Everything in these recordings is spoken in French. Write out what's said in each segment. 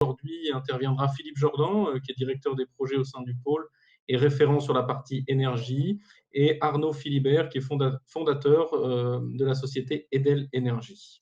Aujourd'hui interviendra Philippe Jordan, qui est directeur des projets au sein du pôle et référent sur la partie énergie, et Arnaud Philibert, qui est fondateur de la société Edel Énergie.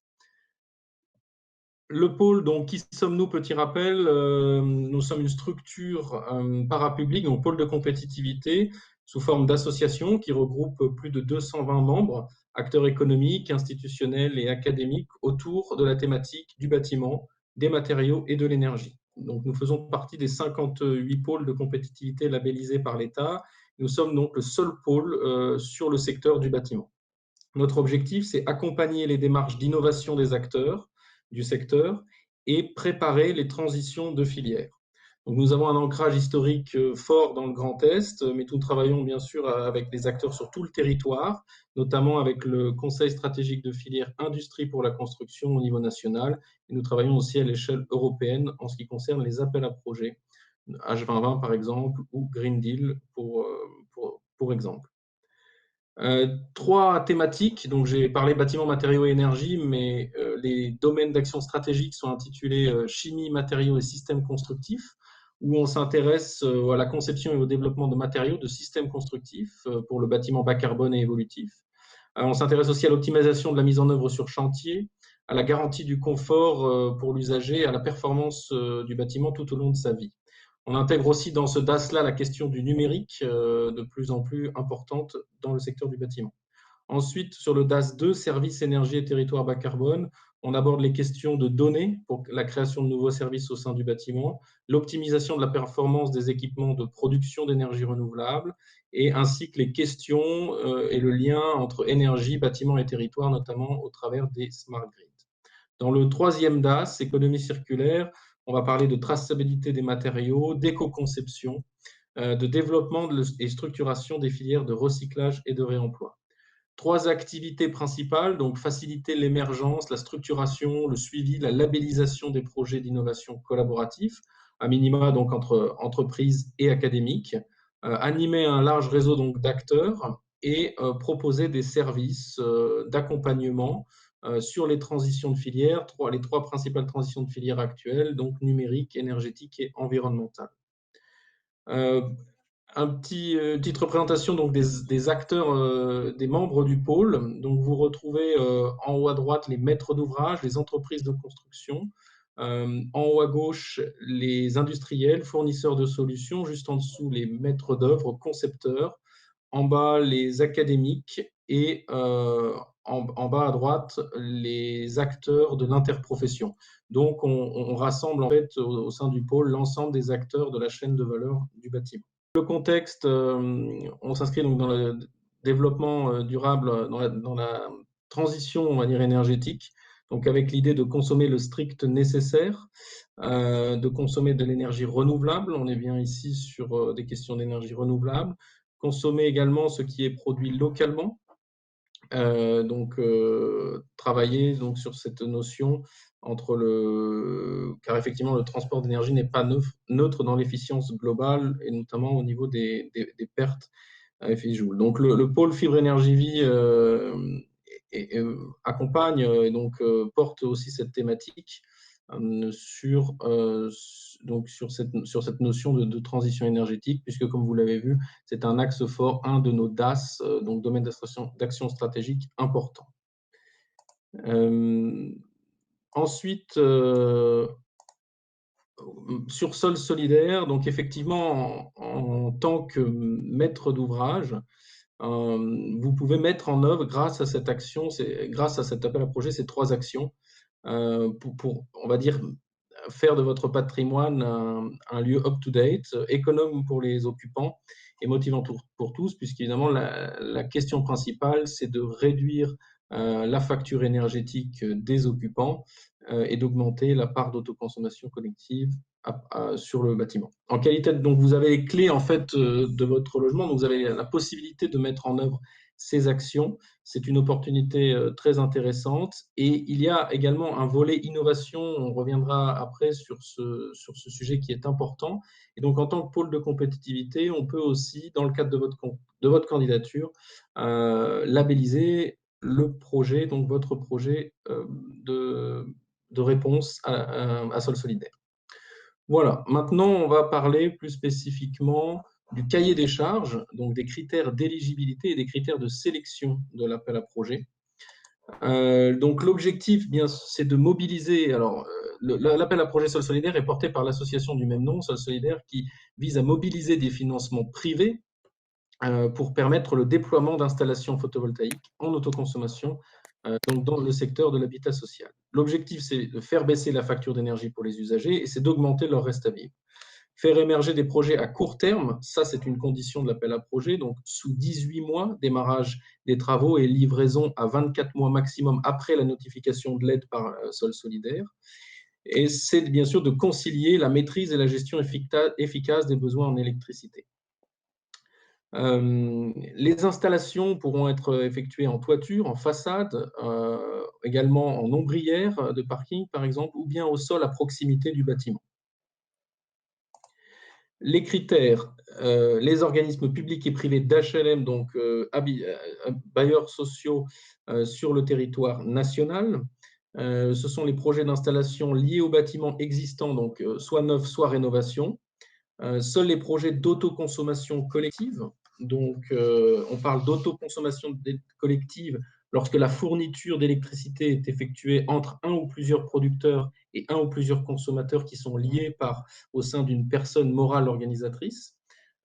Le pôle, donc, qui sommes-nous? Petit rappel, nous sommes une structure parapublique, donc pôle de compétitivité, sous forme d'association qui regroupe plus de 220 membres, acteurs économiques, institutionnels et académiques autour de la thématique du bâtiment, des matériaux et de l'énergie. Donc, nous faisons partie des 58 pôles de compétitivité labellisés par l'État. Nous sommes donc le seul pôle sur le secteur du bâtiment. Notre objectif, c'est accompagner les démarches d'innovation des acteurs du secteur et préparer les transitions de filière. Donc, nous avons un ancrage historique fort dans le Grand Est, mais nous travaillons bien sûr avec les acteurs sur tout le territoire, notamment avec le Conseil stratégique de filière Industrie pour la construction au niveau national. Et nous travaillons aussi à l'échelle européenne en ce qui concerne les appels à projets, H2020 par exemple, ou Green Deal pour exemple. Trois thématiques, donc j'ai parlé bâtiments, matériaux et énergie, mais les domaines d'action stratégique sont intitulés chimie, matériaux et systèmes constructifs, où on s'intéresse à la conception et au développement de matériaux, de systèmes constructifs pour le bâtiment bas carbone et évolutif. On s'intéresse aussi à l'optimisation de la mise en œuvre sur chantier, à la garantie du confort pour l'usager, à la performance du bâtiment tout au long de sa vie. On intègre aussi dans ce DAS-là la question du numérique, de plus en plus importante dans le secteur du bâtiment. Ensuite, sur le DAS 2, services, énergie et territoire bas carbone, on aborde les questions de données pour la création de nouveaux services au sein du bâtiment, l'optimisation de la performance des équipements de production d'énergie renouvelable, et ainsi que les questions et le lien entre énergie, bâtiment et territoire, notamment au travers des smart grids. Dans le troisième DAS, économie circulaire, on va parler de traçabilité des matériaux, d'éco-conception, de développement et structuration des filières de recyclage et de réemploi. Trois activités principales, donc faciliter l'émergence, la structuration, le suivi, la labellisation des projets d'innovation collaboratifs, à minima donc entre entreprises et académiques, animer un large réseau donc d'acteurs et proposer des services d'accompagnement sur les transitions de filière, les trois principales transitions de filière actuelles, donc numérique, énergétique et environnementale. Petite représentation donc des acteurs, des membres du pôle. Donc vous retrouvez en haut à droite les maîtres d'ouvrage, les entreprises de construction. En haut à gauche, les industriels, fournisseurs de solutions. Juste en dessous, les maîtres d'œuvre, concepteurs. En bas, les académiques. Et en bas à droite, les acteurs de l'interprofession. Donc on rassemble en fait au sein du pôle l'ensemble des acteurs de la chaîne de valeur du bâtiment. Le contexte, on s'inscrit donc dans le développement durable, dans la transition, on va dire, énergétique, donc avec l'idée de consommer le strict nécessaire, de consommer de l'énergie renouvelable. On est bien ici sur des questions d'énergie renouvelable. Consommer également ce qui est produit localement. Donc, travailler donc, sur cette notion car effectivement le transport d'énergie n'est pas neutre dans l'efficience globale et notamment au niveau des pertes à effet de joule. Donc le pôle Fibre Énergie Vie accompagne et donc porte aussi cette thématique sur cette notion de transition énergétique, puisque comme vous l'avez vu, c'est un axe fort, un de nos DAS, donc domaine d'action stratégique important. Ensuite, sur sol solidaire, donc effectivement, en tant que maître d'ouvrage, vous pouvez mettre en œuvre, grâce à cette action, grâce à cet appel à projet, ces trois actions, pour, on va dire, faire de votre patrimoine un lieu up-to-date, économe pour les occupants et motivant pour tous, puisqu'évidemment, la question principale, c'est de réduire la facture énergétique des occupants et d'augmenter la part d'autoconsommation collective sur le bâtiment. En qualité, donc vous avez les clés en fait de votre logement, donc vous avez la possibilité de mettre en œuvre ces actions. C'est une opportunité très intéressante et il y a également un volet innovation. On reviendra après sur ce sujet qui est important. Et donc en tant que pôle de compétitivité, on peut aussi, dans le cadre de votre candidature, labelliser le projet, donc votre projet de réponse à sol solidaire. Voilà, maintenant on va parler plus spécifiquement du cahier des charges, donc des critères d'éligibilité et des critères de sélection de l'appel à projet. Donc l'objectif, bien, c'est de mobiliser. Alors, l'appel à projet Sol Solidaire est porté par l'association du même nom, Sol Solidaire, qui vise à mobiliser des financements privés pour permettre le déploiement d'installations photovoltaïques en autoconsommation donc dans le secteur de l'habitat social. L'objectif, c'est de faire baisser la facture d'énergie pour les usagers et c'est d'augmenter leur reste à vivre. Faire émerger des projets à court terme, ça c'est une condition de l'appel à projet, donc sous 18 mois, démarrage des travaux et livraison à 24 mois maximum après la notification de l'aide par Sol Solidaire. Et c'est bien sûr de concilier la maîtrise et la gestion efficace des besoins en électricité. Les installations pourront être effectuées en toiture, en façade, également en ombrière de parking par exemple, ou bien au sol à proximité du bâtiment. Les critères, les organismes publics et privés d'HLM, donc bailleurs sociaux sur le territoire national. Ce sont les projets d'installation liés aux bâtiments existants, donc soit neuf, soit rénovation. Seuls les projets d'autoconsommation collective, donc on parle d'autoconsommation collective lorsque la fourniture d'électricité est effectuée entre un ou plusieurs producteurs et un ou plusieurs consommateurs qui sont liés au sein d'une personne morale organisatrice.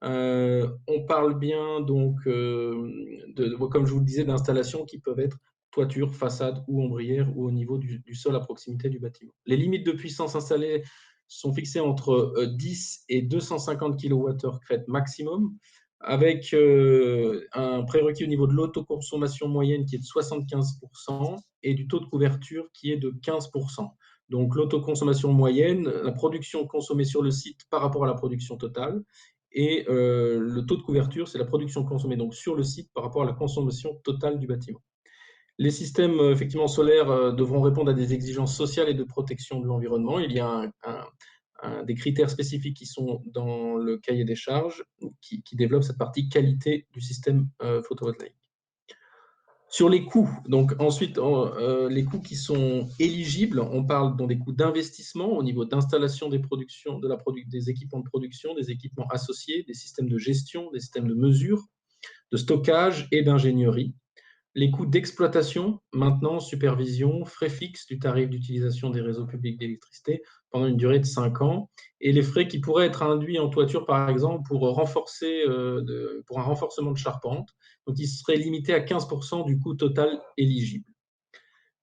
On parle bien donc, comme je vous le disais, d'installations qui peuvent être toiture, façade ou ombrière ou au niveau du sol à proximité du bâtiment. Les limites de puissance installées sont fixées entre 10 et 250 kWh crête maximum, avec un prérequis au niveau de l'autoconsommation moyenne qui est de 75% et du taux de couverture qui est de 15%. Donc l'autoconsommation moyenne, la production consommée sur le site par rapport à la production totale, et le taux de couverture, c'est la production consommée donc sur le site par rapport à la consommation totale du bâtiment. Les systèmes effectivement solaires devront répondre à des exigences sociales et de protection de l'environnement. Il y a des critères spécifiques qui sont dans le cahier des charges qui développent cette partie qualité du système photovoltaïque. Sur les coûts, donc ensuite, les coûts qui sont éligibles, on parle dans des coûts d'investissement au niveau d'installation des productions, des équipements de production, des équipements associés, des systèmes de gestion, des systèmes de mesure, de stockage et d'ingénierie. Les coûts d'exploitation, maintenance, supervision, frais fixes du tarif d'utilisation des réseaux publics d'électricité pendant une durée de 5 ans, et les frais qui pourraient être induits en toiture, par exemple, pour un renforcement de charpente, donc ils seraient limités à 15% du coût total éligible.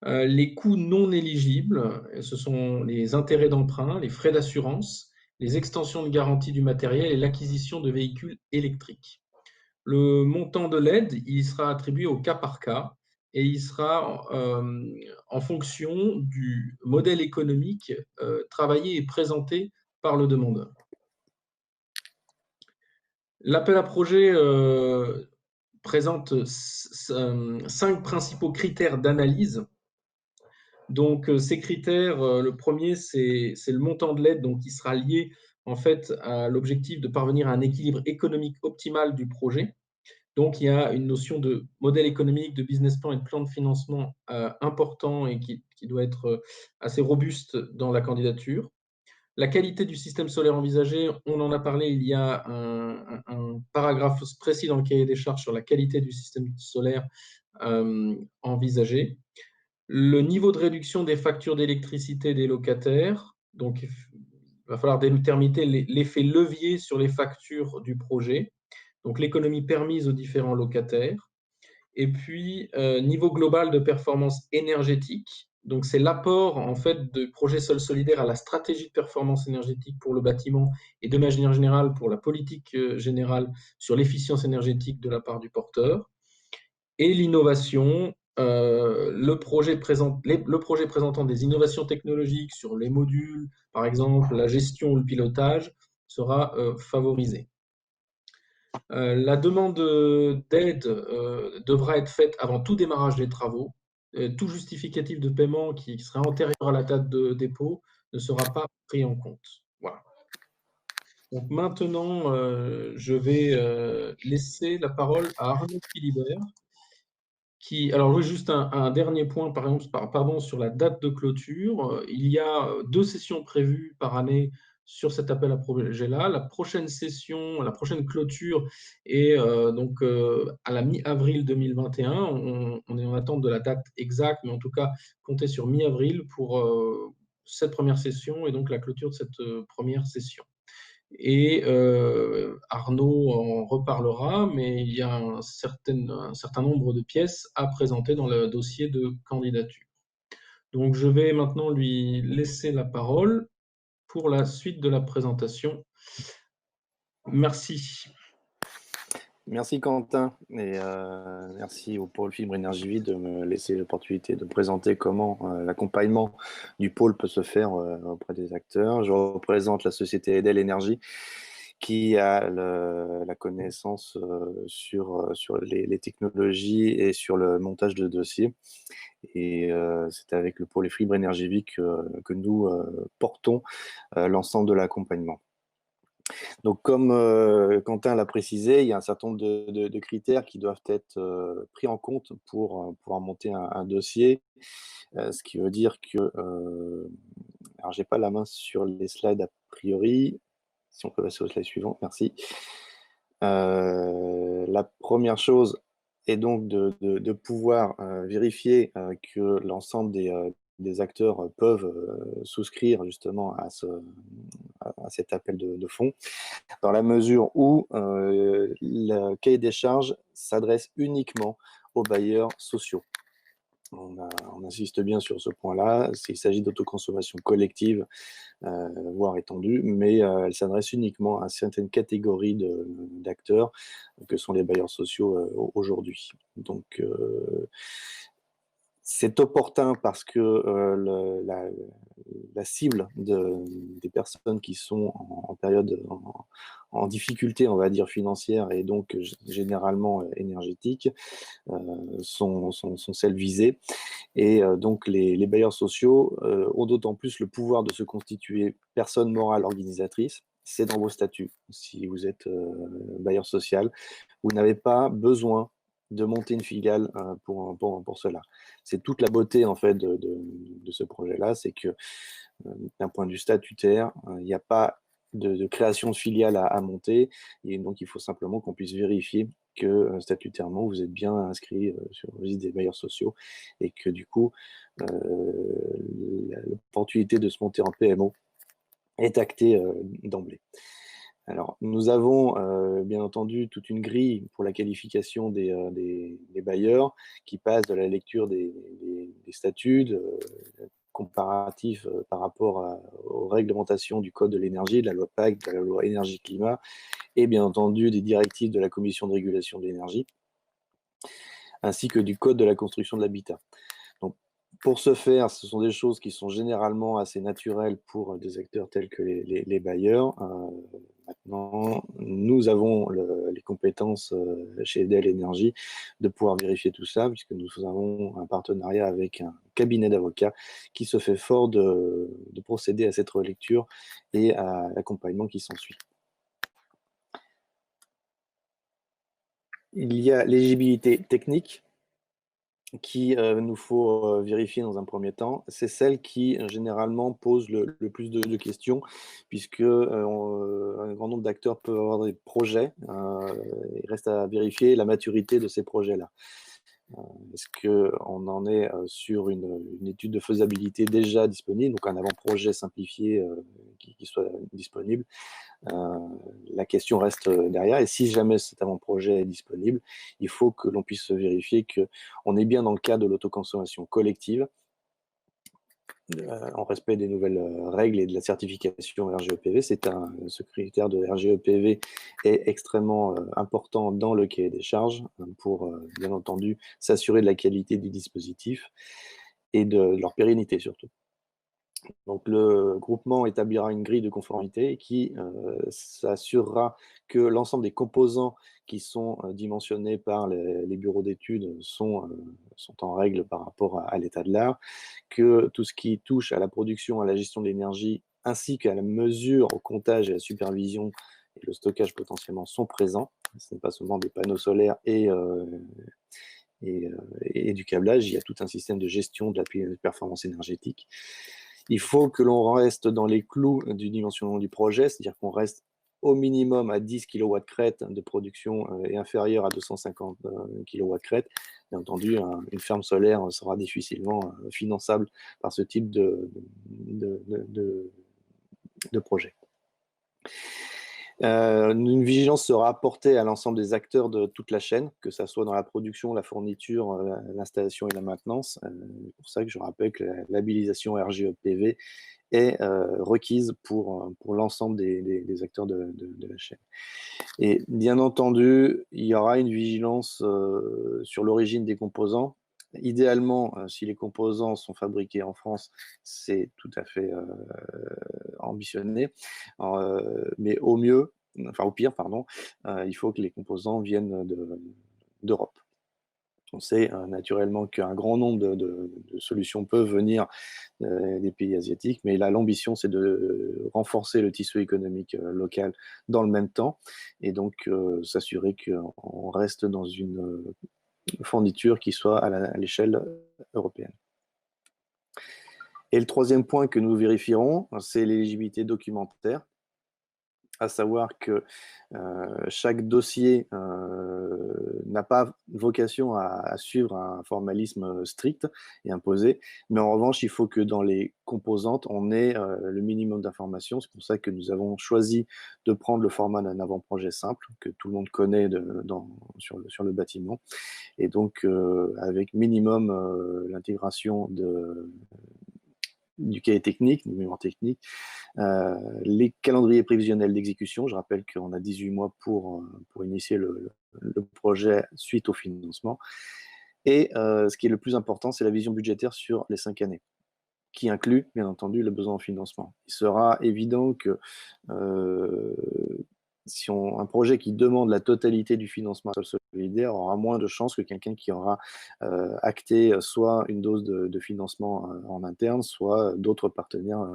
Les coûts non éligibles, ce sont les intérêts d'emprunt, les frais d'assurance, les extensions de garantie du matériel et l'acquisition de véhicules électriques. Le montant de l'aide, il sera attribué au cas par cas et il sera en fonction du modèle économique travaillé et présenté par le demandeur. L'appel à projet présente 5 principaux critères d'analyse. Donc, ces critères, le premier, c'est le montant de l'aide, donc qui sera lié en fait à l'objectif de parvenir à un équilibre économique optimal du projet. Donc, il y a une notion de modèle économique, de business plan et de plan de financement important et qui doit être assez robuste dans la candidature. La qualité du système solaire envisagé, on en a parlé, il y a un paragraphe précis dans le cahier des charges sur la qualité du système solaire envisagé. Le niveau de réduction des factures d'électricité des locataires, donc il va falloir déterminer l'effet levier sur les factures du projet, donc l'économie permise aux différents locataires. Et puis, niveau global de performance énergétique, donc c'est l'apport en fait de projet Sol Solidaire à la stratégie de performance énergétique pour le bâtiment et de manière générale pour la politique générale sur l'efficience énergétique de la part du porteur. Et l'innovation, le projet présentant des innovations technologiques sur les modules, par exemple la gestion ou le pilotage, sera favorisé. La demande d'aide devra être faite avant tout démarrage des travaux. Tout justificatif de paiement qui serait antérieur à la date de dépôt ne sera pas pris en compte. Voilà. Donc maintenant, je vais laisser la parole à Arnaud Philibert, Alors oui, juste un dernier point, par exemple, pardon, sur la date de clôture. Il y a 2 sessions prévues par année sur cet appel à projet-là. La prochaine session, la prochaine clôture est donc à la mi-avril 2021. On est en attente de la date exacte, mais en tout cas, comptez sur mi-avril pour cette première session et donc la clôture de cette première session. Et Arnaud en reparlera, mais il y a un certain nombre de pièces à présenter dans le dossier de candidature. Donc je vais maintenant lui laisser la parole pour la suite de la présentation. Merci. Merci Quentin et merci au pôle Fibre Énergie Vie de me laisser l'opportunité de présenter comment l'accompagnement du pôle peut se faire auprès des acteurs. Je représente la société Edel Énergie qui a la connaissance sur les technologies et sur le montage de dossiers. Et c'est avec le pôle Fibre Énergie Vie que nous portons l'ensemble de l'accompagnement. Donc, comme Quentin l'a précisé, il y a un certain nombre de critères qui doivent être pris en compte pour pouvoir monter un dossier. Ce qui veut dire que, alors j'ai pas la main sur les slides a priori. Si on peut passer au slide suivant, merci. La première chose est donc de pouvoir vérifier que l'ensemble des acteurs peuvent souscrire justement à cet appel de fonds, dans la mesure où le cahier des charges s'adresse uniquement aux bailleurs sociaux. On insiste bien sur ce point-là. Il s'agit d'autoconsommation collective, voire étendue, mais elle s'adresse uniquement à certaines catégories d'acteurs que sont les bailleurs sociaux aujourd'hui. Donc, c'est opportun parce que la cible des personnes qui sont en période en difficulté, on va dire, financière et donc généralement énergétique, sont celles visées. Et donc les bailleurs sociaux ont d'autant plus le pouvoir de se constituer personne morale organisatrice. C'est dans vos statuts. Si vous êtes bailleur social, vous n'avez pas besoin de monter une filiale pour cela. C'est toute la beauté en fait de ce projet-là, c'est que d'un point de vue statutaire, il n'y a pas de création de filiale à monter, et donc il faut simplement qu'on puisse vérifier que statutairement vous êtes bien inscrit sur le registre des bailleurs sociaux et que du coup l'opportunité de se monter en PMO est actée d'emblée. Alors, nous avons bien entendu toute une grille pour la qualification des bailleurs qui passe de la lecture des statuts, comparatifs par rapport aux réglementations du Code de l'énergie, de la loi PAC, de la loi énergie-climat, et bien entendu des directives de la Commission de régulation de l'énergie, ainsi que du Code de la construction de l'habitat. Donc, pour ce faire, ce sont des choses qui sont généralement assez naturelles pour des acteurs tels que les bailleurs. Maintenant, nous avons les compétences chez Edel Énergie de pouvoir vérifier tout ça, puisque nous avons un partenariat avec un cabinet d'avocats qui se fait fort de procéder à cette relecture et à l'accompagnement qui s'ensuit. Il y a l'éligibilité technique qui nous faut vérifier dans un premier temps. C'est celle qui généralement pose le plus de questions, puisque un grand nombre d'acteurs peuvent avoir des projets. Il reste à vérifier la maturité de ces projets-là. Est-ce qu'on en est sur une étude de faisabilité déjà disponible, donc un avant-projet simplifié qui soit disponible? La question reste derrière. Et si jamais cet avant-projet est disponible, il faut que l'on puisse vérifier qu'on est bien dans le cadre de l'autoconsommation collective, en respect des nouvelles règles et de la certification RGEPV. Ce critère de RGEPV est extrêmement important dans le cahier des charges pour, bien entendu, s'assurer de la qualité du dispositif et de leur pérennité surtout. Donc, le groupement établira une grille de conformité qui s'assurera que l'ensemble des composants qui sont dimensionnés par les bureaux d'études sont en règle par rapport à l'état de l'art, que tout ce qui touche à la production, à la gestion de l'énergie, ainsi qu'à la mesure, au comptage et à la supervision et le stockage potentiellement sont présents. Ce n'est pas seulement des panneaux solaires et et du câblage. Il y a tout un système de gestion de la performance énergétique. Il faut que l'on reste dans les clous du dimensionnement du projet, c'est-à-dire qu'on reste au minimum à 10 kW crête de production et inférieur à 250 kW crête. Bien entendu, une ferme solaire sera difficilement finançable par ce type de projet. Une vigilance sera apportée à l'ensemble des acteurs de toute la chaîne, que ce soit dans la production, la fourniture, l'installation et la maintenance. C'est pour ça que je rappelle que la labellisation RGEPV est requise pour l'ensemble des acteurs de la chaîne. Et bien entendu, il y aura une vigilance sur l'origine des composants. Idéalement, si les composants sont fabriqués en France, c'est tout à fait ambitionné. Mais au pire, pardon, il faut que les composants viennent d'Europe. On sait naturellement qu'un grand nombre de solutions peuvent venir des pays asiatiques, mais là, l'ambition, c'est de renforcer le tissu économique local dans le même temps, et donc s'assurer qu'on reste dans une fourniture qui soit à l'échelle européenne. Et le troisième point que nous vérifierons, c'est l'éligibilité documentaire, à savoir que chaque dossier n'a pas vocation à suivre un formalisme strict et imposé, mais en revanche, il faut que dans les composantes, on ait le minimum d'informations. C'est pour ça que nous avons choisi de prendre le format d'un avant-projet simple, que tout le monde connaît sur le bâtiment, et donc avec minimum l'intégration du cahier technique, du mémoire technique, les calendriers prévisionnels d'exécution. Je rappelle qu'on a 18 mois pour initier le projet suite au financement. Et ce qui est le plus important, c'est la vision budgétaire sur les 5 années, qui inclut, bien entendu, le besoin en financement. Il sera évident que si un projet qui demande la totalité du financement sol solidaire aura moins de chances que quelqu'un qui aura acté soit une dose de financement en interne, soit d'autres partenaires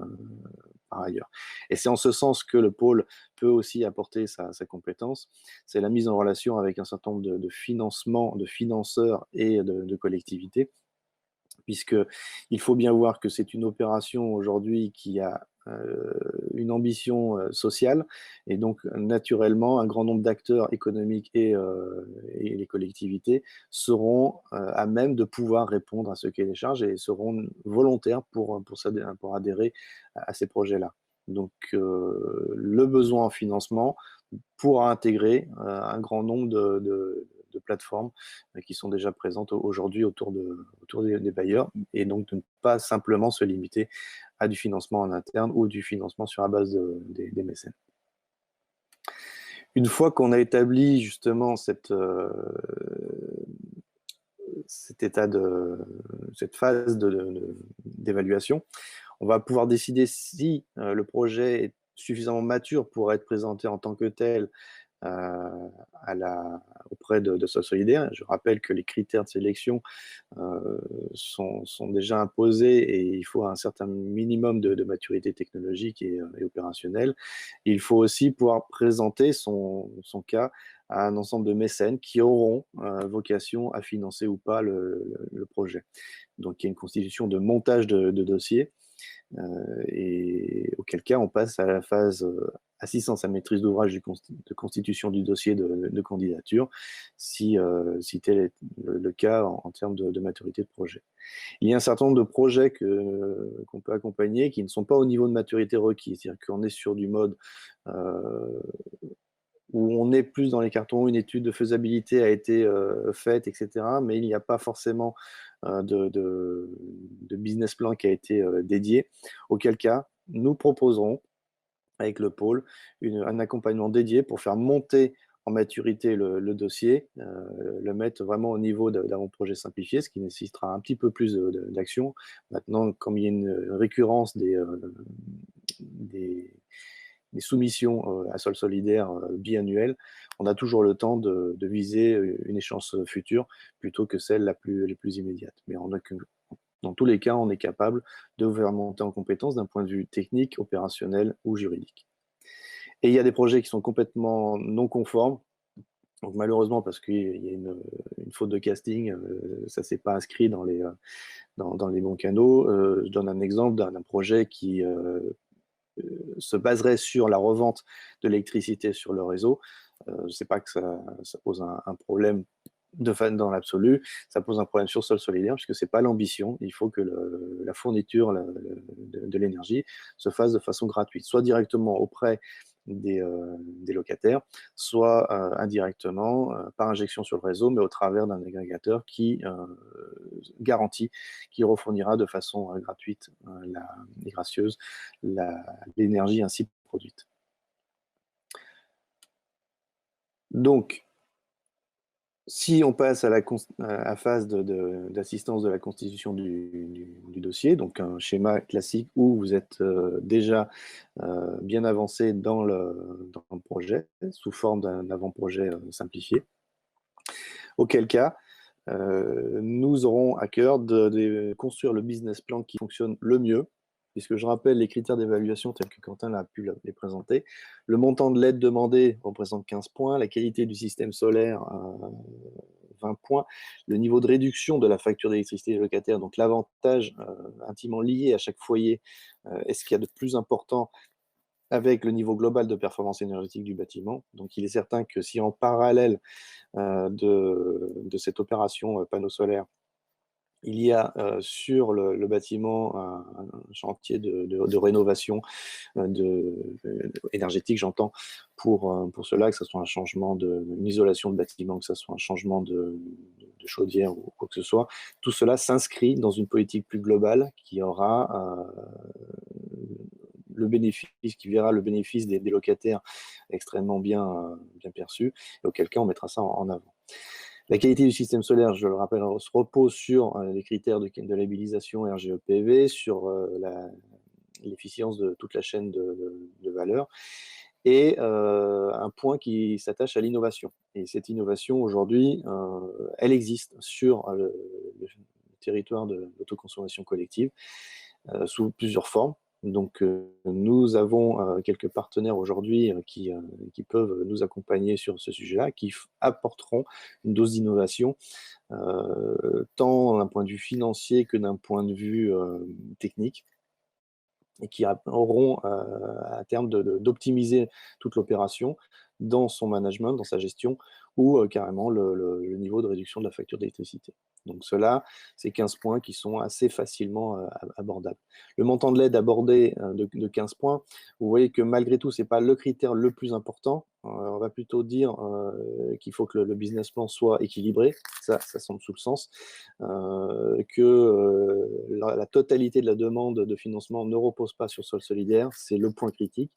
par ailleurs. Et c'est en ce sens que le pôle peut aussi apporter sa compétence. C'est la mise en relation avec un certain nombre de financements, de financeurs et de collectivités, puisqu'il faut bien voir que c'est une opération aujourd'hui qui a une ambition sociale, et donc naturellement un grand nombre d'acteurs économiques et les collectivités seront à même de pouvoir répondre à ce cahier des charges et seront volontaires pour adhérer à ces projets-là. Donc le besoin en financement pourra intégrer un grand nombre de plateformes qui sont déjà présentes aujourd'hui autour des bailleurs, et donc de ne pas simplement se limiter à du financement en interne ou du financement sur la base des mécènes. Une fois qu'on a établi justement cette phase d'évaluation, on va pouvoir décider si le projet est suffisamment mature pour être présenté en tant que tel auprès de Sol Solidaire. Je rappelle que les critères de sélection sont déjà imposés, et il faut un certain minimum de maturité technologique et opérationnelle. Il faut aussi pouvoir présenter son cas à un ensemble de mécènes qui auront vocation à financer ou pas le projet. Donc il y a une constitution de montage de dossier, et auquel cas on passe à la phase assistance à maîtrise d'ouvrage de constitution du dossier de candidature, si tel est le cas en termes de maturité de projet. Il y a un certain nombre de projets qu'on peut accompagner qui ne sont pas au niveau de maturité requis, c'est-à-dire qu'on est sur du mode où on est plus dans les cartons, une étude de faisabilité a été faite, etc., mais il n'y a pas forcément de business plan qui a été dédié, auquel cas nous proposerons avec le pôle un accompagnement dédié pour faire monter en maturité le dossier, le mettre vraiment au niveau d'avant-projet simplifié, ce qui nécessitera un petit peu plus d'action. Maintenant, comme il y a une récurrence des soumissions à Sol Solidaire biannuelles, on a toujours le temps de viser une échéance future plutôt que celle les plus immédiates. Mais dans tous les cas, on est capable de vous faire monter en compétence d'un point de vue technique, opérationnel ou juridique. Et il y a des projets qui sont complètement non conformes, Donc malheureusement, parce qu'il y a une faute de casting, ça ne s'est pas inscrit dans les bons canaux. Je donne un exemple d'un projet qui se baserait sur la revente de l'électricité sur le réseau. Je ne sais pas que ça pose un problème dans l'absolu, ça pose un problème sur sol solidaire, puisque ce n'est pas l'ambition. Il faut que la fourniture de l'énergie se fasse de façon gratuite, soit directement auprès des locataires, soit indirectement par injection sur le réseau, mais au travers d'un agrégateur qui garantit qu'il refournira de façon gratuite et gracieuse l'énergie ainsi produite. Donc, si on passe à la phase d'assistance de la constitution du dossier, donc un schéma classique où vous êtes déjà bien avancé dans le projet, sous forme d'un avant-projet simplifié, auquel cas, nous aurons à cœur de construire le business plan qui fonctionne le mieux, puisque je rappelle les critères d'évaluation tels que Quentin a pu les présenter. Le montant de l'aide demandée représente 15 points, la qualité du système solaire 20 points, le niveau de réduction de la facture d'électricité des locataires, donc l'avantage intimement lié à chaque foyer, est ce qu'il y a de plus important avec le niveau global de performance énergétique du bâtiment. Donc il est certain que si en parallèle de cette opération panneau solaire, il y a sur le bâtiment un chantier de rénovation énergétique, j'entends, pour cela, que ce soit un changement une isolation de bâtiment, que ce soit un changement de chaudière ou quoi que ce soit. Tout cela s'inscrit dans une politique plus globale qui aura le bénéfice, qui verra le bénéfice des locataires extrêmement bien perçus, et auquel cas on mettra ça en avant. La qualité du système solaire, je le rappelle, se repose sur les critères de labellisation RGE-PV, sur l'efficience de toute la chaîne de valeur, et un point qui s'attache à l'innovation. Et cette innovation, aujourd'hui, elle existe sur le territoire de l'autoconsommation collective sous plusieurs formes. Donc, nous avons quelques partenaires aujourd'hui qui peuvent nous accompagner sur ce sujet-là, qui apporteront une dose d'innovation, tant d'un point de vue financier que d'un point de vue technique, et qui auront à terme d'optimiser toute l'opération dans son management, dans sa gestion, ou carrément le niveau de réduction de la facture d'électricité. Donc cela, c'est 15 points qui sont assez facilement abordables. Le montant de l'aide abordé de 15 points, vous voyez que malgré tout, ce n'est pas le critère le plus important. On va plutôt dire qu'il faut que le business plan soit équilibré, ça semble sous le sens, que la totalité de la demande de financement ne repose pas sur sol solidaire, c'est le point critique.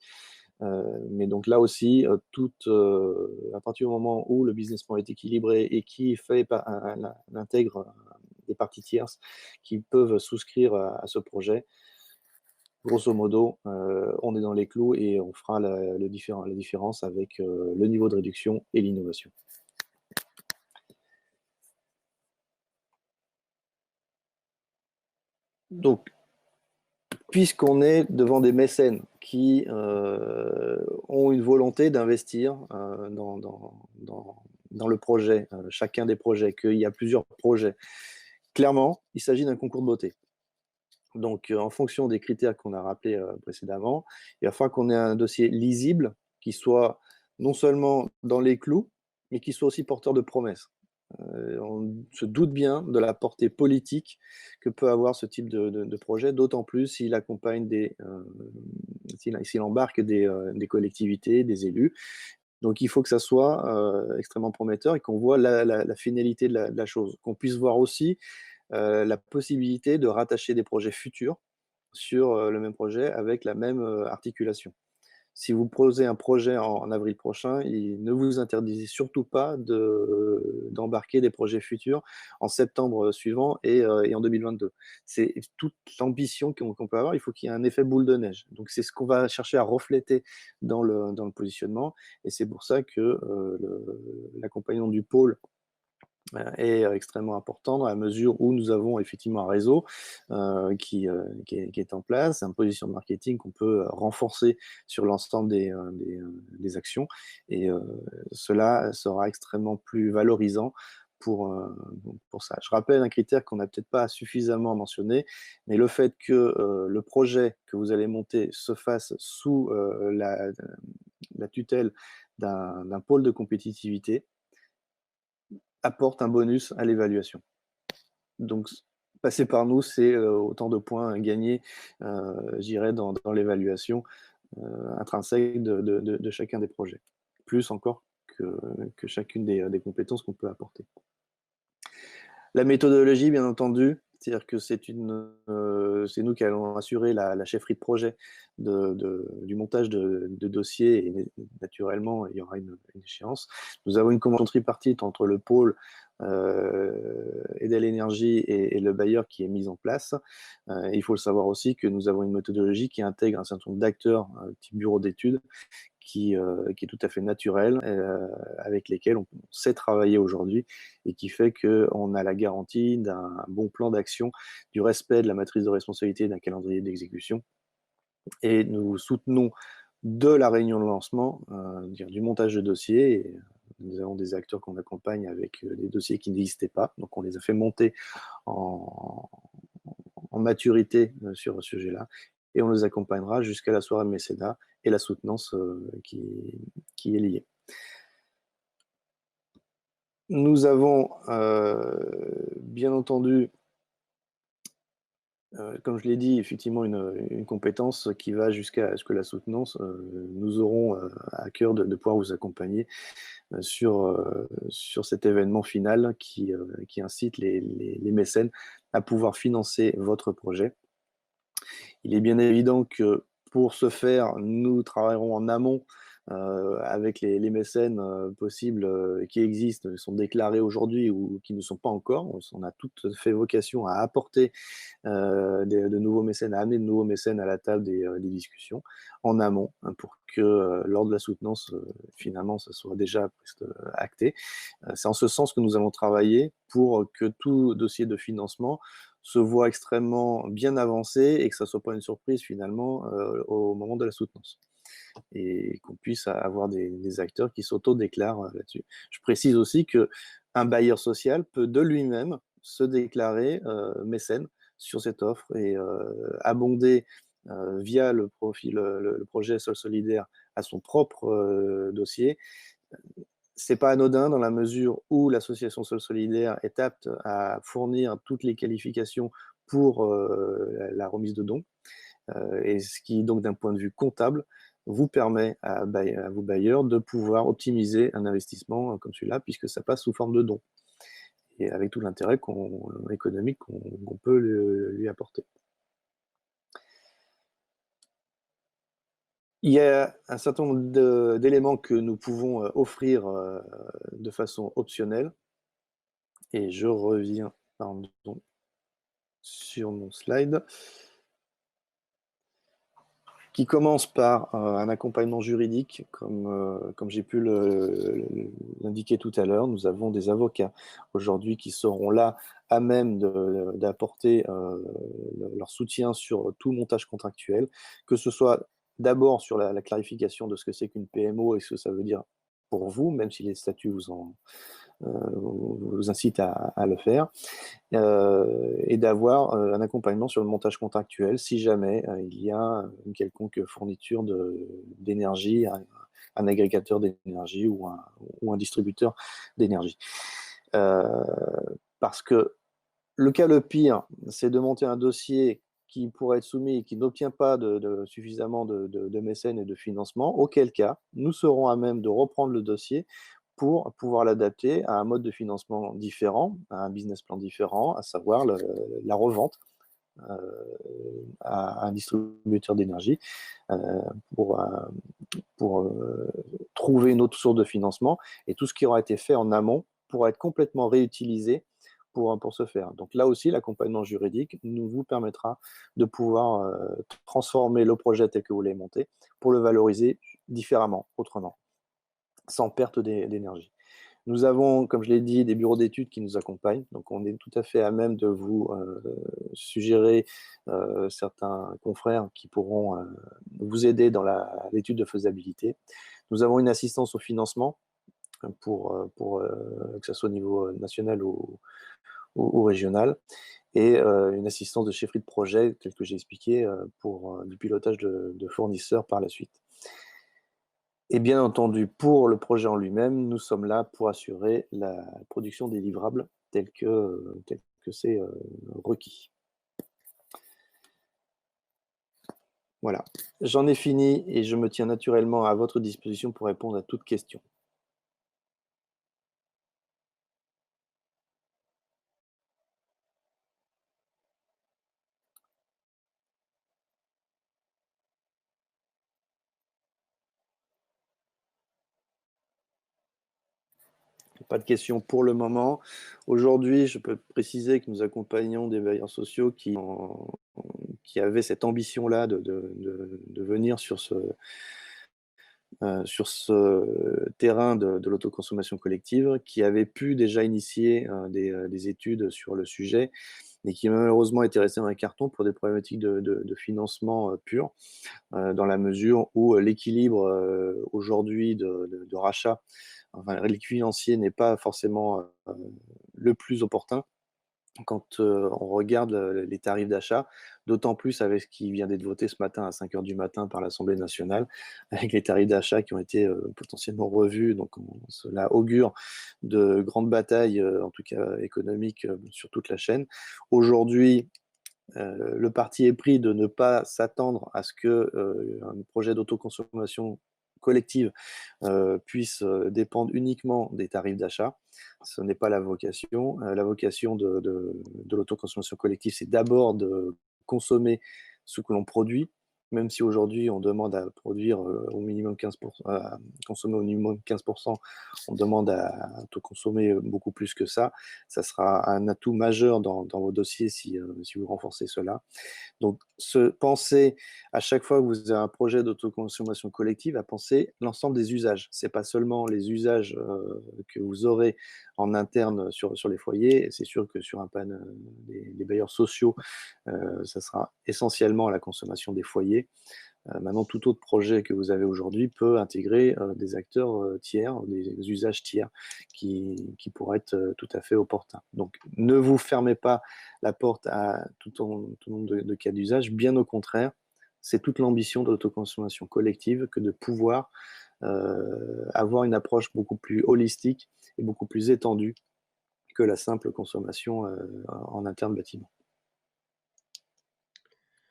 Mais donc là aussi, à partir du moment où le business plan est équilibré et qui intègre des parties tierces qui peuvent souscrire à ce projet, grosso modo, on est dans les clous et on fera la différence avec le niveau de réduction et l'innovation. Donc, puisqu'on est devant des mécènes qui ont une volonté d'investir dans le projet, chacun des projets, qu'il y a plusieurs projets, clairement, il s'agit d'un concours de beauté. Donc, en fonction des critères qu'on a rappelés précédemment, il va falloir qu'on ait un dossier lisible qui soit non seulement dans les clous, mais qui soit aussi porteur de promesses. On se doute bien de la portée politique que peut avoir ce type de projet, d'autant plus s'il accompagne s'il embarque des collectivités, des élus. Donc il faut que ça soit extrêmement prometteur et qu'on voit la finalité de la chose, qu'on puisse voir aussi la possibilité de rattacher des projets futurs sur le même projet avec la même articulation. Si vous posez un projet en avril prochain, ne vous interdisez surtout pas d'embarquer des projets futurs en septembre suivant et en 2022. C'est toute l'ambition qu'on peut avoir, il faut qu'il y ait un effet boule de neige. Donc c'est ce qu'on va chercher à refléter dans le positionnement, et c'est pour ça que l'accompagnement du pôle est extrêmement important dans la mesure où nous avons effectivement un réseau qui est en place, un positionnement marketing qu'on peut renforcer sur l'ensemble des actions, et cela sera extrêmement plus valorisant pour ça. Je rappelle un critère qu'on n'a peut-être pas suffisamment mentionné, mais le fait que le projet que vous allez monter se fasse sous la tutelle d'un pôle de compétitivité apporte un bonus à l'évaluation. Donc, passer par nous, c'est autant de points gagnés, j'irais, dans l'évaluation intrinsèque de chacun des projets, plus encore que chacune des compétences qu'on peut apporter. La méthodologie, bien entendu, c'est-à-dire que c'est nous qui allons assurer la chefferie de projet du montage de dossiers, et naturellement, il y aura une échéance. Nous avons une convention tripartite entre le pôle Edel Énergie et le bailleur qui est mise en place. Il faut le savoir aussi que nous avons une méthodologie qui intègre un certain nombre d'acteurs, type bureau d'études, qui est tout à fait naturel, avec lesquels on sait travailler aujourd'hui, et qui fait qu'on a la garantie d'un bon plan d'action, du respect de la matrice de responsabilité, d'un calendrier d'exécution. Et nous soutenons de la réunion de lancement, du montage de dossiers. Et nous avons des acteurs qu'on accompagne avec des dossiers qui n'existaient pas, donc on les a fait monter en maturité sur ce sujet-là, et on les accompagnera jusqu'à la soirée mécénat et la soutenance qui est liée. Nous avons bien entendu, comme je l'ai dit, effectivement une compétence qui va jusqu'à ce que la soutenance. Nous aurons à cœur de pouvoir vous accompagner sur cet événement final qui incite les mécènes à pouvoir financer votre projet. Il est bien évident que pour ce faire, nous travaillerons en amont avec les mécènes possibles qui existent, sont déclarés aujourd'hui ou qui ne sont pas encore. On a tout fait vocation à apporter de nouveaux mécènes, à amener de nouveaux mécènes à la table des discussions en amont, hein, pour que lors de la soutenance, finalement, ça soit déjà presque acté. C'est en ce sens que nous allons travailler pour que tout dossier de financement se voit extrêmement bien avancé et que ça ne soit pas une surprise finalement au moment de la soutenance, et qu'on puisse avoir des acteurs qui s'auto-déclarent là-dessus. Je précise aussi qu'un bailleur social peut de lui-même se déclarer mécène sur cette offre et abonder via le projet Sol Solidaire à son propre dossier. C'est pas anodin dans la mesure où l'association Sol Solidaire est apte à fournir toutes les qualifications pour la remise de dons, et ce qui, donc, d'un point de vue comptable, vous permet à vos bailleurs de pouvoir optimiser un investissement comme celui-là, puisque ça passe sous forme de dons, et avec tout l'intérêt économique qu'on peut lui apporter. Il y a un certain nombre d'éléments que nous pouvons offrir de façon optionnelle, et je reviens, pardon, sur mon slide, qui commence par un accompagnement juridique, comme j'ai pu l'indiquer tout à l'heure. Nous avons des avocats aujourd'hui qui seront là à même d'apporter leur soutien sur tout montage contractuel, que ce soit d'abord sur la clarification de ce que c'est qu'une PMO et ce que ça veut dire pour vous, même si les statuts vous incitent à le faire, et d'avoir un accompagnement sur le montage contractuel si jamais il y a une quelconque fourniture d'énergie, un agrégateur d'énergie ou un distributeur d'énergie. Parce que le cas le pire, c'est de monter un dossier qui pourrait être soumis et qui n'obtient pas suffisamment de mécènes et de financement, auquel cas nous serons à même de reprendre le dossier pour pouvoir l'adapter à un mode de financement différent, à un business plan différent, à savoir la revente à un distributeur d'énergie pour trouver une autre source de financement, et tout ce qui aura été fait en amont pourra être complètement réutilisé pour ce faire. Donc là aussi, l'accompagnement juridique vous permettra de pouvoir transformer le projet tel que vous l'avez monté pour le valoriser différemment, autrement, sans perte d'énergie. Nous avons, comme je l'ai dit, des bureaux d'études qui nous accompagnent. Donc, on est tout à fait à même de vous suggérer certains confrères qui pourront vous aider dans l'étude de faisabilité. Nous avons une assistance au financement que ce soit au niveau national ou régional, et une assistance de chefferie de projet, tel que j'ai expliqué, pour du pilotage de fournisseurs par la suite. Et bien entendu, pour le projet en lui-même, nous sommes là pour assurer la production des livrables tel que c'est requis. Voilà, j'en ai fini et je me tiens naturellement à votre disposition pour répondre à toute question. Pas de questions pour le moment. Aujourd'hui, je peux préciser que nous accompagnons des bailleurs sociaux qui avaient cette ambition-là de venir sur ce terrain de l'autoconsommation collective, qui avaient pu déjà initier des études sur le sujet, et qui malheureusement étaient restés dans un carton pour des problématiques de financement pur, dans la mesure où l'équilibre aujourd'hui de rachat, enfin, l'équilibre financier n'est pas forcément le plus opportun quand on regarde les tarifs d'achat, d'autant plus avec ce qui vient d'être voté ce matin à 5 heures du matin par l'Assemblée nationale, avec les tarifs d'achat qui ont été potentiellement revus. Donc cela augure de grandes batailles, en tout cas économiques, sur toute la chaîne. Aujourd'hui, le parti est pris de ne pas s'attendre à ce qu'un projet d'autoconsommation collective puisse dépendre uniquement des tarifs d'achat. Ce n'est pas la vocation. La vocation de l'autoconsommation collective, c'est d'abord de consommer ce que l'on produit, même si aujourd'hui on demande à produire au minimum 15%, à consommer au minimum 15%, on demande à consommer beaucoup plus que ça. Ça sera un atout majeur dans vos dossiers si vous renforcez cela. Donc, penser à chaque fois que vous avez un projet d'autoconsommation collective, à penser l'ensemble des usages. Ce n'est pas seulement les usages que vous aurez en interne sur les foyers. C'est sûr que sur un panel des bailleurs sociaux, ça sera essentiellement à la consommation des foyers. Maintenant, tout autre projet que vous avez aujourd'hui peut intégrer des acteurs tiers, des usages tiers qui pourraient être tout à fait opportuns. Donc, ne vous fermez pas la porte à tout nombre de cas d'usage. Bien au contraire, c'est toute l'ambition de l'autoconsommation collective que de pouvoir avoir une approche beaucoup plus holistique et beaucoup plus étendue que la simple consommation en interne bâtiment.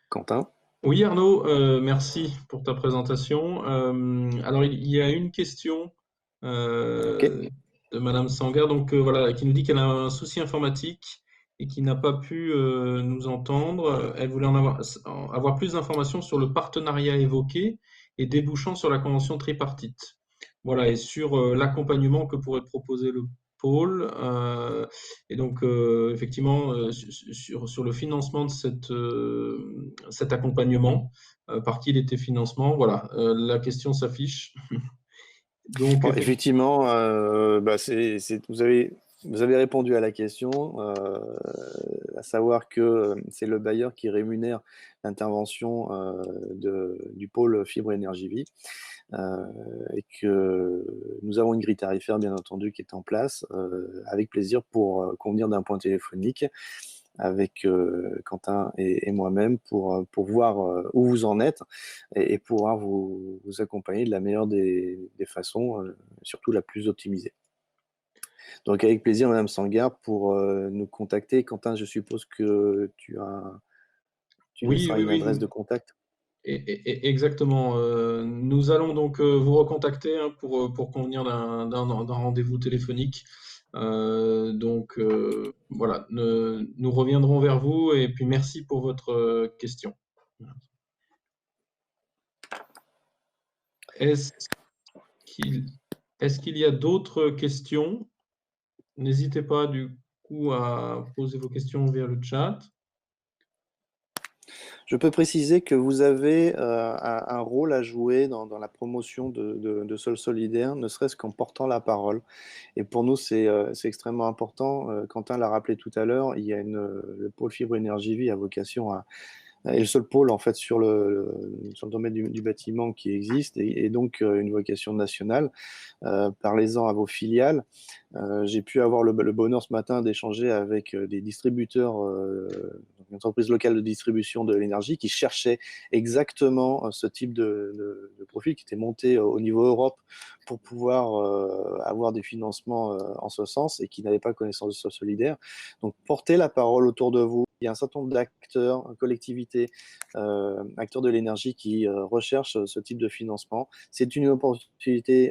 Quentin ? Oui, Arnaud, merci pour ta présentation. Alors, il y a une question Okay. de Madame Sangar, donc voilà, qui nous dit qu'elle a un souci informatique et qui n'a pas pu nous entendre. Elle voulait avoir plus d'informations sur le partenariat évoqué et débouchant sur la convention tripartite. Voilà, et sur l'accompagnement que pourrait proposer le pôle. Et donc, effectivement, sur le financement de cet accompagnement, par qui il était financement, voilà, la question s'affiche. Donc, Bon, effectivement, vous avez répondu à la question, à savoir que c'est le bailleur qui rémunère l'intervention du pôle fibre énergie vie, et que nous avons une grille tarifaire, bien entendu, qui est en place, avec plaisir pour convenir d'un point téléphonique avec Quentin et moi-même pour voir où vous en êtes et pouvoir vous accompagner de la meilleure des façons, surtout la plus optimisée. Donc avec plaisir, Madame Sangar, pour nous contacter. Quentin, je suppose que tu nous oui, feras oui, une adresse oui. de contact. Exactement. Nous allons donc vous recontacter hein, pour convenir d'un rendez-vous téléphonique. Donc voilà, nous reviendrons vers vous et puis merci pour votre question. Est-ce qu'il y a d'autres questions? N'hésitez pas du coup à poser vos questions via le chat. Je peux préciser que vous avez un rôle à jouer dans la promotion de Sol Solidaire, ne serait-ce qu'en portant la parole. Et pour nous, c'est extrêmement important. Quentin l'a rappelé tout à l'heure, il y a le pôle Fibre Énergie Vie a vocation à est le seul pôle en fait sur le domaine du bâtiment qui existe et donc une vocation nationale. Parlez-en à vos filiales. J'ai pu avoir le bonheur ce matin d'échanger avec des distributeurs, une entreprise locale de distribution de l'énergie qui cherchait exactement ce type de profil qui était monté au niveau Europe pour pouvoir avoir des financements en ce sens et qui n'avaient pas connaissance de Sol Solidaire. Donc portez la parole autour de vous. Il y a un certain nombre d'acteurs, collectivités, acteurs de l'énergie qui recherchent ce type de financement. C'est une opportunité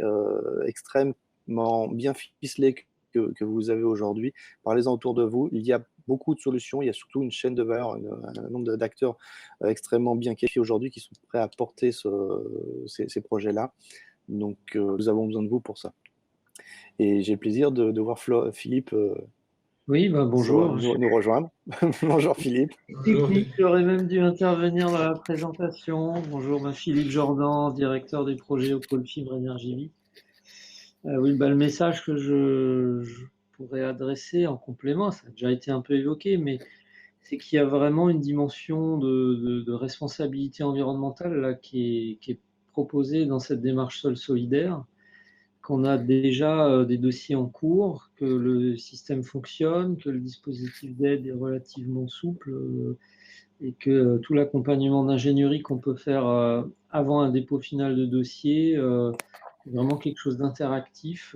extrêmement bien ficelée que vous avez aujourd'hui. Parlez-en autour de vous. Il y a beaucoup de solutions. Il y a surtout une chaîne de valeur, un nombre d'acteurs extrêmement bien qualifiés aujourd'hui qui sont prêts à porter ces projets-là. Donc, nous avons besoin de vous pour ça. Et j'ai le plaisir de voir Philippe oui, bonjour. nous rejoindre. Bonjour Philippe. Technique, j'aurais même dû intervenir dans la présentation. Bonjour, Philippe Jordan, directeur des projets au pôle Fibre Énergie Vie. Oui, le message que je pourrais adresser en complément, ça a déjà été un peu évoqué, mais c'est qu'il y a vraiment une dimension de responsabilité environnementale là, qui est proposée dans cette démarche Sol Solidaire, qu'on a déjà des dossiers en cours, que le système fonctionne, que le dispositif d'aide est relativement souple et que tout l'accompagnement d'ingénierie qu'on peut faire avant un dépôt final de dossier est vraiment quelque chose d'interactif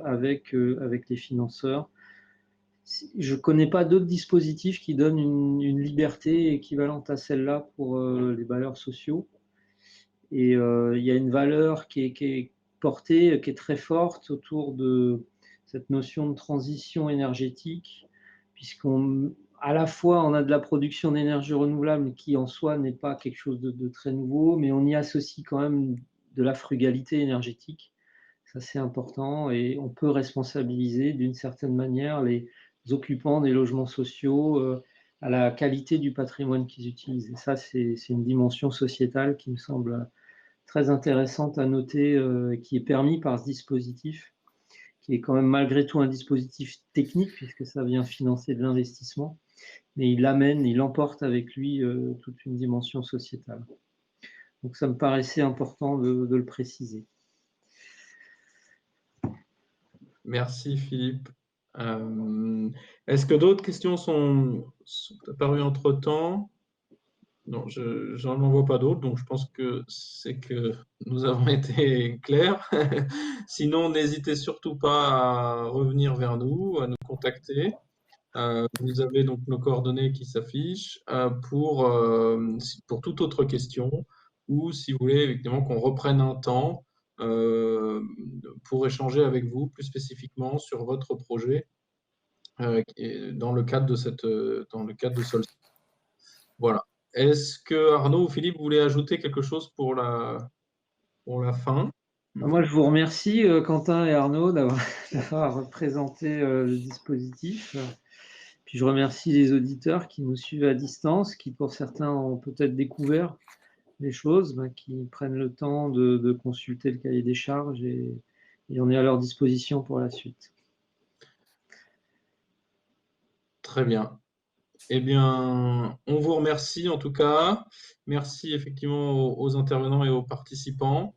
avec les financeurs. Je ne connais pas d'autres dispositifs qui donnent une liberté équivalente à celle-là pour les bailleurs sociaux. Et il y a une valeur qui est portée, qui est très forte autour de cette notion de transition énergétique, à la fois on a de la production d'énergie renouvelable qui en soi n'est pas quelque chose de très nouveau, mais on y associe quand même de la frugalité énergétique. Ça c'est important et on peut responsabiliser d'une certaine manière les occupants des logements sociaux à la qualité du patrimoine qu'ils utilisent. Et ça c'est une dimension sociétale qui me semble très intéressante à noter, qui est permis par ce dispositif, qui est quand même malgré tout un dispositif technique, puisque ça vient financer de l'investissement, mais il emporte avec lui toute une dimension sociétale. Donc ça me paraissait important de le préciser. Merci Philippe. Est-ce que d'autres questions sont apparues entre-temps? Non, je n'en vois pas d'autres, donc je pense que c'est que nous avons été clairs. Sinon, n'hésitez surtout pas à revenir vers nous, à nous contacter. Vous avez donc nos coordonnées qui s'affichent pour toute autre question ou si vous voulez effectivement qu'on reprenne un temps pour échanger avec vous plus spécifiquement sur votre projet dans le cadre de Sol. Voilà. Est-ce que Arnaud ou Philippe voulaient ajouter quelque chose pour la fin? Moi, je vous remercie, Quentin et Arnaud, d'avoir présenté le dispositif. Puis je remercie les auditeurs qui nous suivent à distance, qui pour certains ont peut-être découvert des choses, qui prennent le temps de consulter le cahier des charges et on est à leur disposition pour la suite. Très bien. Eh bien, on vous remercie en tout cas. Merci effectivement aux intervenants et aux participants.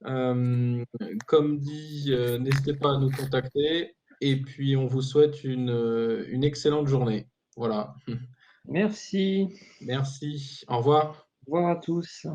Comme dit, n'hésitez pas à nous contacter et puis on vous souhaite une excellente journée. Voilà. Merci. Merci. Au revoir. Au revoir à tous.